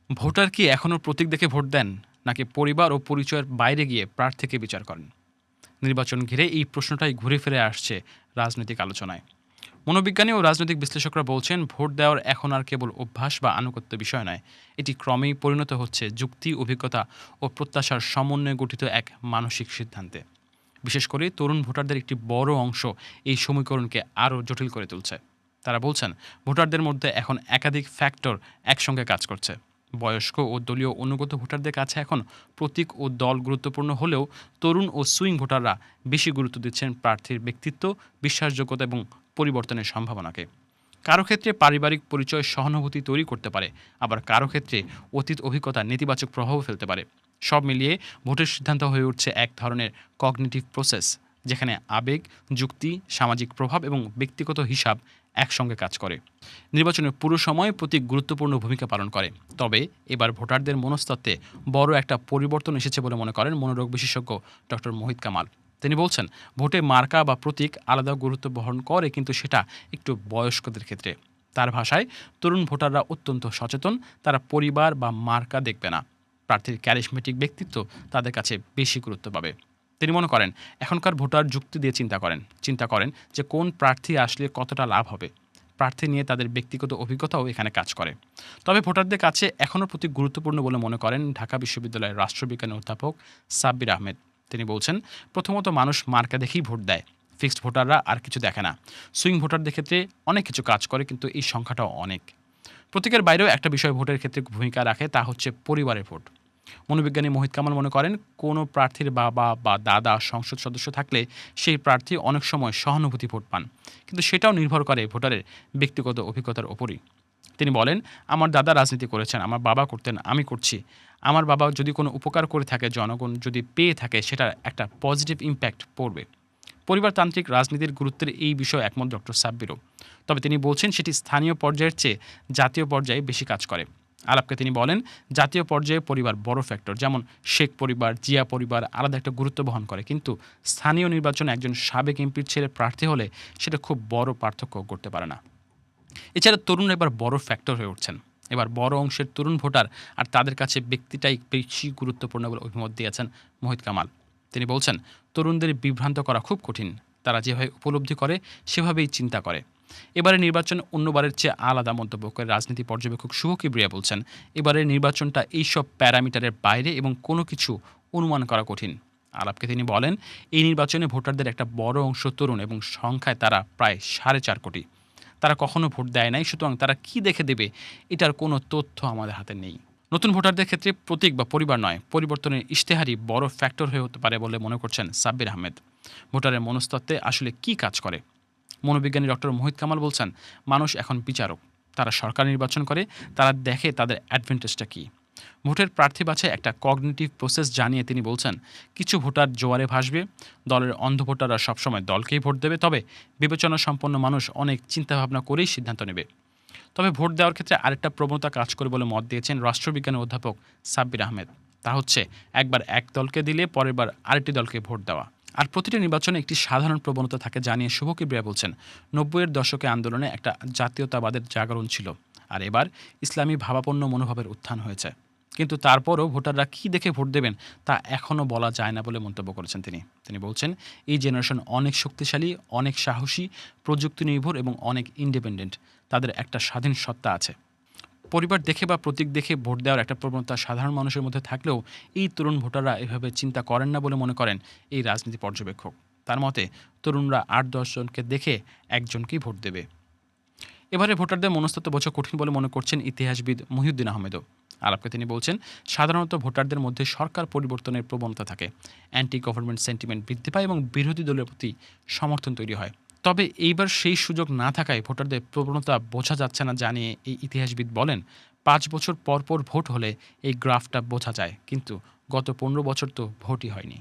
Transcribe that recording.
Voter কি এখনও প্রতীক দেখে ভোট দেন, নাকি পরিবার ও পরিচয়ের বাইরে গিয়ে প্রার্থীকে বিচার করেন? নির্বাচন ঘিরে এই প্রশ্নটাই ঘুরে ফিরে আসছে রাজনৈতিক আলোচনায়। মনোবিজ্ঞানী ও রাজনৈতিক বিশ্লেষকরা বলছেন, ভোট দেওয়ার এখন আর কেবল অভ্যাস বা আনুগত্য বিষয় নয়, এটি ক্রমেই পরিণত হচ্ছে যুক্তি, অভিজ্ঞতা ও প্রত্যাশার সমন্বয়ে গঠিত এক মানসিক সিদ্ধান্তে। বিশেষ করে তরুণ ভোটারদের একটি বড় অংশ এই সমীকরণকে আরও জটিল করে তুলছে। তারা বলছেন, ভোটারদের মধ্যে এখন একাধিক ফ্যাক্টর একসঙ্গে কাজ করছে। বয়স্ক ও দলীয় অনুগত ভোটারদের কাছে এখন প্রতীক ও দল গুরুত্বপূর্ণ হলেও তরুণ ও সুইং ভোটাররা বেশি গুরুত্ব দিচ্ছেন প্রার্থীর ব্যক্তিত্ব, বিশ্বাসযোগ্যতা এবং পরিবর্তনের সম্ভাবনাকে। কারো ক্ষেত্রে পারিবারিক পরিচয় সহানুভূতি তৈরি করতে পারে, আবার কারো ক্ষেত্রে অতীত অভিজ্ঞতা নেতিবাচক প্রভাব ফেলতে পারে। সব মিলিয়ে ভোটের সিদ্ধান্ত হয়ে উঠছে এক ধরনের কগনিটিভ প্রসেস, যেখানে আবেগ, যুক্তি, সামাজিক প্রভাব এবং ব্যক্তিগত হিসাব একসঙ্গে কাজ করে। নির্বাচনের পুরো সময় প্রতীক গুরুত্বপূর্ণ ভূমিকা পালন করে। তবে এবার ভোটারদের মনস্তত্ত্বে বড় একটা পরিবর্তন এসেছে বলে মনে করেন মনোরোগ বিশেষজ্ঞ ডক্টর মোহিত কামাল। তিনি বলছেন, ভোটে মার্কা বা প্রতীক আলাদা গুরুত্ব বহন করে, কিন্তু সেটা একটু বয়স্কদের ক্ষেত্রে। তার ভাষায়, তরুণ ভোটাররা অত্যন্ত সচেতন, তারা পরিবার বা মার্কা দেখবে না। প্রার্থীর ক্যারিশমেটিক ব্যক্তিত্ব তাদের কাছে বেশি গুরুত্ব পাবে। তিনি মনে করেন, এখনকার ভোটার যুক্তি দিয়ে চিন্তা করেন যে কোন প্রার্থী আসলে কতটা লাভ হবে। প্রার্থী নিয়ে তাদের ব্যক্তিগত অভিজ্ঞতাও এখানে কাজ করে। তবে ভোটারদের কাছে এখনও প্রতীক গুরুত্বপূর্ণ বলে মনে করেন ঢাকা বিশ্ববিদ্যালয়ের রাষ্ট্রবিজ্ঞানের অধ্যাপক সাব্বির আহমেদ। তিনি বলছেন, প্রথমত মানুষ মার্কা দেখেই ভোট দেয়, ফিক্সড ভোটাররা আর কিছু দেখে না। সুইং ভোটারদের ক্ষেত্রে অনেক কিছু কাজ করে, কিন্তু এই সংখ্যাটাও অনেক। প্রতীকের বাইরেও একটা বিষয় ভোটের ক্ষেত্রে ভূমিকা রাখে, তা হচ্ছে পরিবারের ভোট। মনোবিজ্ঞানী মোহিত কামাল মনে করেন, কোনো প্রার্থীর বাবা বা দাদা সংসদ সদস্য থাকলে সেই প্রার্থী অনেক সময় সহানুভূতি ভোট পান, কিন্তু সেটাও নির্ভর করে ভোটারের ব্যক্তিগত অভিজ্ঞতার ওপরই। তিনি বলেন, আমার দাদা রাজনীতি করেছেন, আমার বাবা করতেন, আমি করছি। আমার বাবা যদি কোনো উপকার করে থাকে, জনগণ যদি পেয়ে থাকে, সেটার একটা পজিটিভ ইম্প্যাক্ট পড়বে। পরিবারতান্ত্রিক রাজনীতির গুরুত্বের এই বিষয়ে একমত ডক্টর সাব্বিরও। তবে তিনি বলছেন, সেটি স্থানীয় পর্যায়ের চেয়ে জাতীয় পর্যায়ে বেশি কাজ করে। আলাপকে তিনি বলেন, জাতীয় পর্যায়ে পরিবার বড় ফ্যাক্টর, যেমন শেখ পরিবার, জিয়া পরিবার আলাদা একটা গুরুত্ব বহন করে, কিন্তু স্থানীয় নির্বাচনে একজন সাবেক এমপির ছেলে প্রার্থী হলে সেটা খুব বড় পার্থক্য করতে পারে না। এছাড়া তরুণ এবার বড় ফ্যাক্টর হয়ে উঠছেন। এবার বড় অংশের তরুণ ভোটার, আর তাদের কাছে ব্যক্তিটাই বেশি গুরুত্বপূর্ণ বলে অভিমত দিয়েছেন মোহিত কামাল। তিনি বলছেন, তরুণদের বিভ্রান্ত করা খুব কঠিন। তারা যেভাবে উপলব্ধি করে সেভাবেই চিন্তা করে। এবারের নির্বাচন অন্যবারের চেয়ে আলাদা মন্তব্য করে রাজনীতি পর্যবেক্ষক শুভ কিবরিয়া বলছেন, এবারের নির্বাচনটা এইসব প্যারামিটারের বাইরে এবং কোনো কিছু অনুমান করা কঠিন। আলাপকে তিনি বলেন, এই নির্বাচনে ভোটারদের একটা বড় অংশ তরুণ এবং সংখ্যায় তারা প্রায় 4.5 কোটি। তারা কখনো ভোট দেয় নাই, সুতরাং তারা কি দেখে দেবে এটার কোনো তথ্য আমাদের হাতে নেই। নতুন ভোটারদের ক্ষেত্রে প্রতীক বা পরিবার নয়, পরিবর্তনের ইশতেহারই বড় ফ্যাক্টর হয়ে হতে পারে বলে মনে করছেন সাব্বির আহমেদ। ভোটারের মনস্তত্ত্বে আসলে কি কাজ করে? মনোবিজ্ঞানী ডক্টর মোহিত কামাল বলছেন, মানুষ এখন বিচারক। তারা সরকার নির্বাচন করে, তারা দেখে তাদের অ্যাডভান্টেজটা কী। ভোটের প্রার্থী বাছাই একটা কগনিটিভ প্রসেস জানিয়ে তিনি বলছেন, কিছু ভোটার জোয়ারে ভাসবে, দলের অন্ধ ভোটাররা সবসময় দলকেই ভোট দেবে, তবে বিবেচনা সম্পন্ন মানুষ অনেক চিন্তাভাবনা করেই সিদ্ধান্ত নেবে। তবে ভোট দেওয়ার ক্ষেত্রে আরেকটা প্রবণতা কাজ করে বলে মত দিয়েছেন রাষ্ট্রবিজ্ঞানের অধ্যাপক সাব্বির আহমেদ। তা হচ্ছে, একবার এক দলকে দিলে পরের বার আরেকটি দলকে ভোট দেওয়া। আর প্রতিটি নির্বাচনে একটি সাধারণ প্রবণতা থাকে জানিয়ে শুভ কিবরিয়া বলছেন, 90-এর দশকে আন্দোলনে একটা জাতীয়তাবাদের জাগরণ ছিল, আর এবার ইসলামী ভাবাপন্ন মনোভাবের উত্থান হয়েছে। কিন্তু তারপরও ভোটাররা কী দেখে ভোট দেবেন তা এখনও বলা যায় না বলে মন্তব্য করেছেন তিনি বলছেন, এই জেনারেশন অনেক শক্তিশালী, অনেক সাহসী, প্রযুক্তি নির্ভর এবং অনেক ইন্ডিপেন্ডেন্ট। তাদের একটা স্বাধীন সত্তা আছে। পরিবার দেখে বা প্রতীক দেখে ভোট দেওয়ার একটা প্রবণতা সাধারণ মানুষের মধ্যে থাকলেও এই তরুণ ভোটাররা এভাবে চিন্তা করেন না বলে মনে করেন এই রাজনীতি পর্যবেক্ষক। তার মতে, তরুণরা 8-10 জনকে দেখে একজনকেই ভোট দেবে। এবারে ভোটারদের মনস্তত্ত্ব বোঝা কঠিন বলে মনে করছেন ইতিহাসবিদ মহিউদ্দিন আহমেদও। আলাপকে তিনি বলছেন, সাধারণত ভোটারদের মধ্যে সরকার পরিবর্তনের প্রবণতা থাকে, অ্যান্টি গভর্নমেন্ট সেন্টিমেন্ট বৃদ্ধি পায় এবং বিরোধী দলের প্রতি সমর্থন তৈরি হয়। তবে এইবার সেই সুযোগ না থাকায় ভোটারদের প্রবণতা বোঝা যাচ্ছে না জানিয়ে এই ইতিহাসবিদ বলেন, 5 বছর পর পর ভোট হলে এই গ্রাফটা বোঝা যায়, কিন্তু গত 15 বছর তো ভোটই হয়নি।